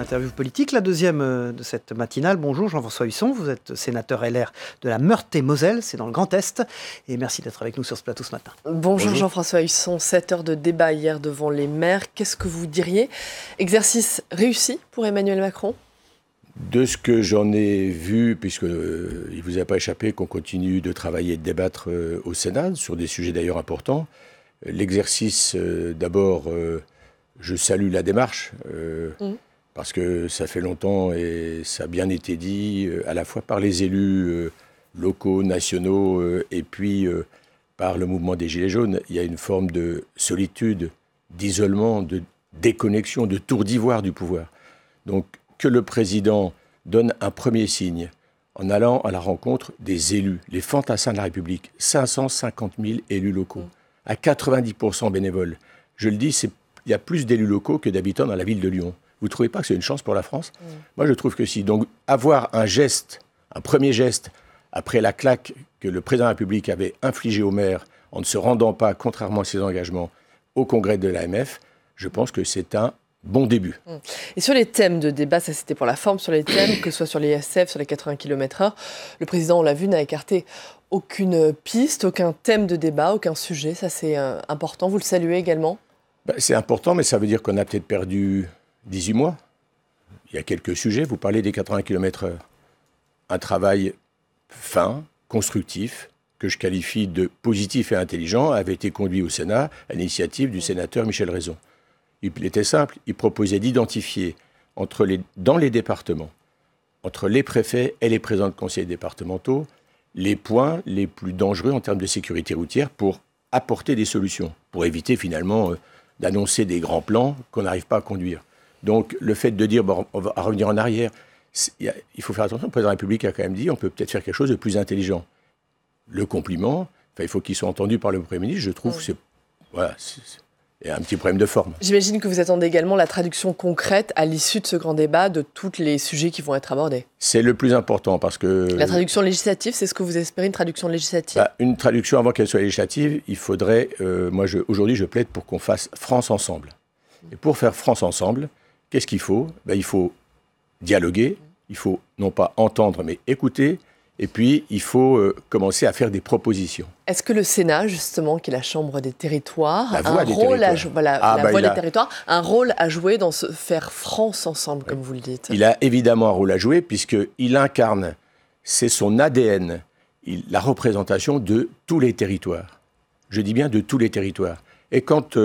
Interview politique, la deuxième de cette matinale. Bonjour Jean-François Husson, vous êtes sénateur LR de la Meurthe-et-Moselle, c'est dans le Grand Est. Et merci d'être avec nous sur ce plateau ce matin. Bonjour Jean-François Husson, 7 heures de débat hier devant les maires. Qu'est-ce que vous diriez? Exercice réussi pour Emmanuel Macron? De ce que j'en ai vu, puisque il ne vous a pas échappé qu'on continue de travailler et de débattre au Sénat, sur des sujets d'ailleurs importants. L'exercice, d'abord, je salue la démarche, parce que ça fait longtemps et ça a bien été dit, à la fois par les élus locaux, nationaux, et puis par le mouvement des Gilets jaunes. Il y a une forme de solitude, d'isolement, de déconnexion, de tour d'ivoire du pouvoir. Donc, que le président donne un premier signe en allant à la rencontre des élus, les fantassins de la République, 550 000 élus locaux, à 90% bénévoles. Je le dis, il y a plus d'élus locaux que d'habitants dans la ville de Lyon. Vous ne trouvez pas que c'est une chance pour la France? Moi, je trouve que si. Donc, avoir un geste, un premier geste, après la claque que le président de la République avait infligée au maire en ne se rendant pas, contrairement à ses engagements, au congrès de l'AMF, je pense que c'est un bon début. Et sur les thèmes de débat, ça c'était pour la forme, sur les thèmes, que ce soit sur les SF, sur les 80 km/h, le président, on l'a vu, n'a écarté aucune piste, aucun thème de débat, aucun sujet. Ça c'est important. Vous le saluez également? C'est important, mais ça veut dire qu'on a peut-être perdu 18 mois. Il y a quelques sujets. Vous parlez des 80 km/h. Un travail fin, constructif, que je qualifie de positif et intelligent, avait été conduit au Sénat à l'initiative du sénateur Michel Raison. Il était simple, il proposait d'identifier dans les départements, entre les préfets et les présidents de conseils départementaux, les points les plus dangereux en termes de sécurité routière pour apporter des solutions, pour éviter finalement d'annoncer des grands plans qu'on n'arrive pas à conduire. Donc le fait de dire on va revenir en arrière, il faut faire attention, le président de la République a quand même dit on peut peut-être faire quelque chose de plus intelligent. Le compliment, il faut qu'il soit entendu par le Premier ministre, je trouve que c'est... Voilà, il y a un petit problème de forme. J'imagine que vous attendez également la traduction concrète à l'issue de ce grand débat de tous les sujets qui vont être abordés. C'est le plus important parce que... La traduction législative, c'est ce que vous espérez, une traduction législative? Une traduction avant qu'elle soit législative, il faudrait... aujourd'hui, je plaide pour qu'on fasse France ensemble. Et pour faire France ensemble, qu'est-ce qu'il faut? Il faut dialoguer, il faut non pas entendre mais écouter, et puis il faut commencer à faire des propositions. Est-ce que le Sénat, justement, qui est la Chambre des territoires, la voix des territoires, un rôle à jouer dans ce faire France ensemble, comme vous le dites? Il a évidemment un rôle à jouer, puisqu'il incarne, c'est son ADN, la représentation de tous les territoires. Je dis bien de tous les territoires. Et quand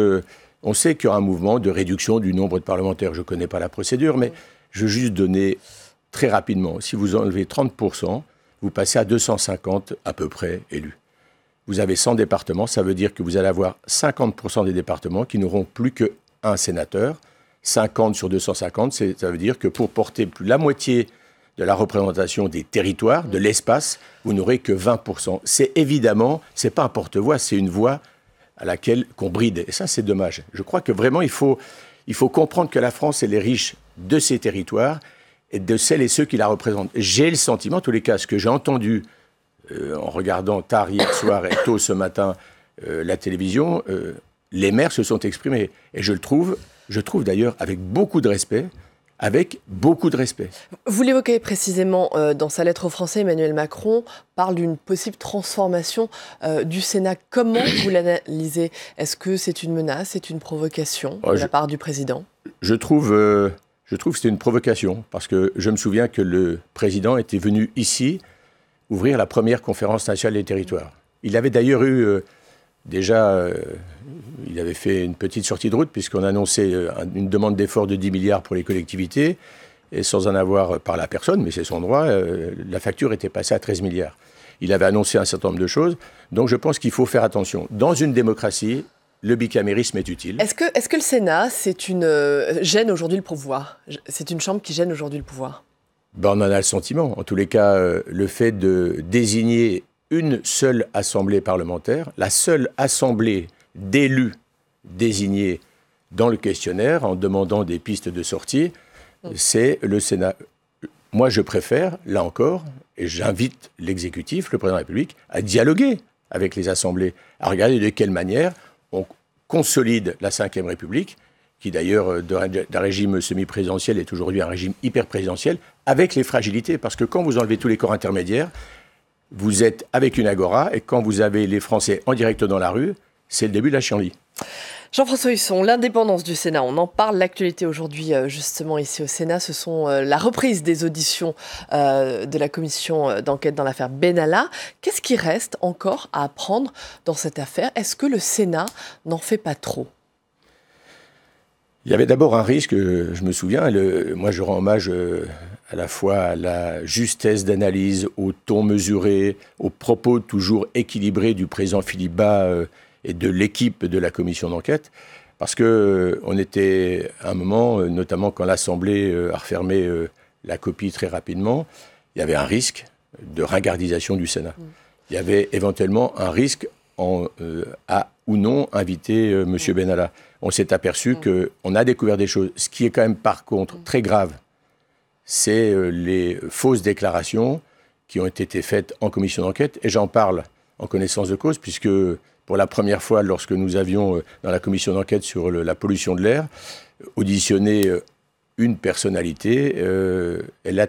on sait qu'il y aura un mouvement de réduction du nombre de parlementaires, je ne connais pas la procédure, mais je veux juste donner très rapidement, si vous enlevez 30%, vous passez à 250 à peu près élus. Vous avez 100 départements, ça veut dire que vous allez avoir 50% des départements qui n'auront plus qu'un sénateur. 50 sur 250, ça veut dire que pour porter plus de la moitié de la représentation des territoires, de l'espace, vous n'aurez que 20%. C'est évidemment, c'est pas un porte-voix, c'est une voix à laquelle qu'on bride. Et ça, c'est dommage. Je crois que vraiment, il faut comprendre que la France, elle est riche de ses territoires et de celles et ceux qui la représentent. J'ai le sentiment, en tous les cas, ce que j'ai entendu en regardant tard hier soir et tôt ce matin la télévision, les maires se sont exprimés. Et je trouve d'ailleurs avec beaucoup de respect. Vous l'évoquez précisément dans sa lettre aux Français, Emmanuel Macron parle d'une possible transformation du Sénat. Comment vous l'analysez? Est-ce que c'est une menace, c'est une provocation de la part du président? Je trouve que c'était une provocation, parce que je me souviens que le président était venu ici ouvrir la première conférence nationale des territoires. Il avait d'ailleurs eu il avait fait une petite sortie de route, puisqu'on annonçait une demande d'effort de 10 milliards pour les collectivités, et sans en avoir par la personne, mais c'est son droit, la facture était passée à 13 milliards. Il avait annoncé un certain nombre de choses, donc je pense qu'il faut faire attention. Dans une démocratie, le bicamérisme est utile. Est-ce que le Sénat, gêne aujourd'hui le pouvoir? C'est une chambre qui gêne aujourd'hui le pouvoir? On en a le sentiment. En tous les cas, le fait de désigner une seule assemblée parlementaire, la seule assemblée d'élus désignés dans le questionnaire en demandant des pistes de sortie, c'est le Sénat. Moi, je préfère, là encore, et j'invite l'exécutif, le président de la République, à dialoguer avec les assemblées, à regarder de quelle manière on consolide la Ve République, qui d'ailleurs d'un régime semi-présidentiel est aujourd'hui un régime hyper-présidentiel, avec les fragilités. Parce que quand vous enlevez tous les corps intermédiaires, vous êtes avec une agora, et quand vous avez les Français en direct dans la rue, c'est le début de la chienlit. Jean-François Husson, l'indépendance du Sénat, on en parle. L'actualité aujourd'hui, justement, ici au Sénat, ce sont la reprise des auditions de la commission d'enquête dans l'affaire Benalla. Qu'est-ce qui reste encore à apprendre dans cette affaire? Est-ce que le Sénat n'en fait pas trop? Il y avait d'abord un risque, je me souviens, moi je rends hommage à la fois à la justesse d'analyse, au ton mesuré, aux propos toujours équilibrés du président Philippe Bas et de l'équipe de la commission d'enquête, parce qu'on était à un moment, notamment quand l'Assemblée a refermé la copie très rapidement, il y avait un risque de ringardisation du Sénat. Il y avait éventuellement un risque à ou non inviter M. Benalla. On s'est aperçu qu'on a découvert des choses. Ce qui est quand même par contre très grave, c'est les fausses déclarations qui ont été faites en commission d'enquête. Et j'en parle en connaissance de cause, puisque pour la première fois, lorsque nous avions, dans la commission d'enquête sur la pollution de l'air, auditionné une personnalité, elle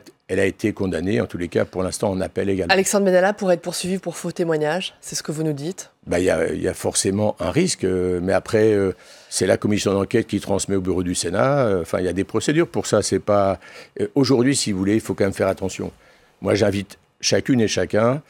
a été condamnée, en tous les cas, pour l'instant, en appel également. Alexandre Benalla pourrait être poursuivi pour faux témoignage, c'est ce que vous nous dites? Il y a forcément un risque, mais après, c'est la commission d'enquête qui transmet au bureau du Sénat. Il y a des procédures pour ça. C'est pas aujourd'hui, si vous voulez, il faut quand même faire attention. Moi, j'invite chacune et chacun.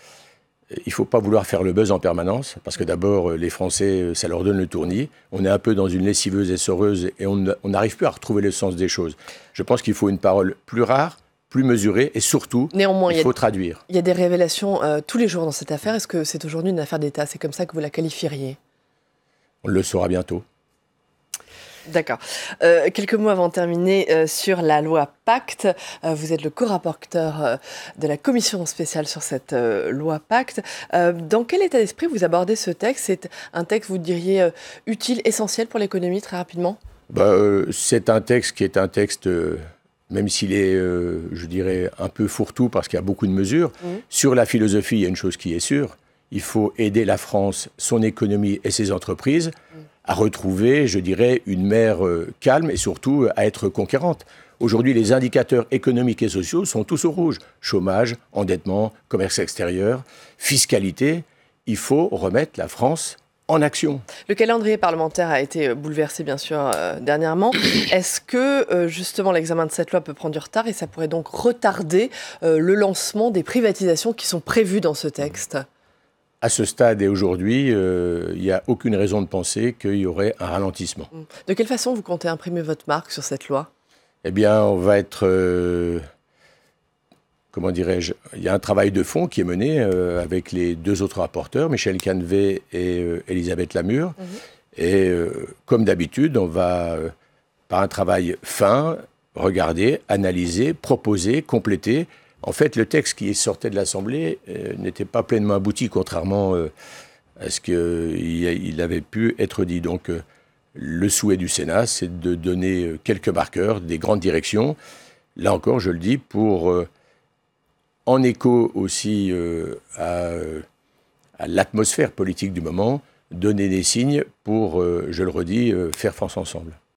Il ne faut pas vouloir faire le buzz en permanence, parce que d'abord, les Français, ça leur donne le tournis. On est un peu dans une lessiveuse et essoreuse, et on n'arrive plus à retrouver le sens des choses. Je pense qu'il faut une parole plus rare, plus mesurée, et surtout, néanmoins, il faut traduire. Il y a des révélations tous les jours dans cette affaire. Est-ce que c'est aujourd'hui une affaire d'État? C'est comme ça que vous la qualifieriez? On le saura bientôt. D'accord. Quelques mots avant de terminer sur la loi Pacte. Vous êtes le co-rapporteur de la commission spéciale sur cette loi Pacte. Dans quel état d'esprit vous abordez ce texte? C'est un texte, vous diriez, utile, essentiel pour l'économie, très rapidement? C'est un texte qui est un texte, même s'il est, je dirais, un peu fourre-tout parce qu'il y a beaucoup de mesures. Sur la philosophie, il y a une chose qui est sûre. Il faut aider la France, son économie et ses entreprises à retrouver, je dirais, une mer calme et surtout à être conquérante. Aujourd'hui, les indicateurs économiques et sociaux sont tous au rouge. Chômage, endettement, commerce extérieur, fiscalité. Il faut remettre la France en action. Le calendrier parlementaire a été bouleversé, bien sûr, dernièrement. Est-ce que, justement, l'examen de cette loi peut prendre du retard et ça pourrait donc retarder le lancement des privatisations qui sont prévues dans ce texte? À ce stade et aujourd'hui, il n'y a aucune raison de penser qu'il y aurait un ralentissement. De quelle façon vous comptez imprimer votre marque sur cette loi? Eh bien, on va être... comment dirais-je? Il y a un travail de fond qui est mené avec les deux autres rapporteurs, Michel Cannevet et Elisabeth Lamure. Et comme d'habitude, on va, par un travail fin, regarder, analyser, proposer, compléter. En fait, le texte qui sortait de l'Assemblée n'était pas pleinement abouti, contrairement à ce qu'il avait pu être dit. Donc, le souhait du Sénat, c'est de donner quelques marqueurs, des grandes directions. Là encore, je le dis, pour, en écho aussi à l'atmosphère politique du moment, donner des signes pour, je le redis, faire France ensemble.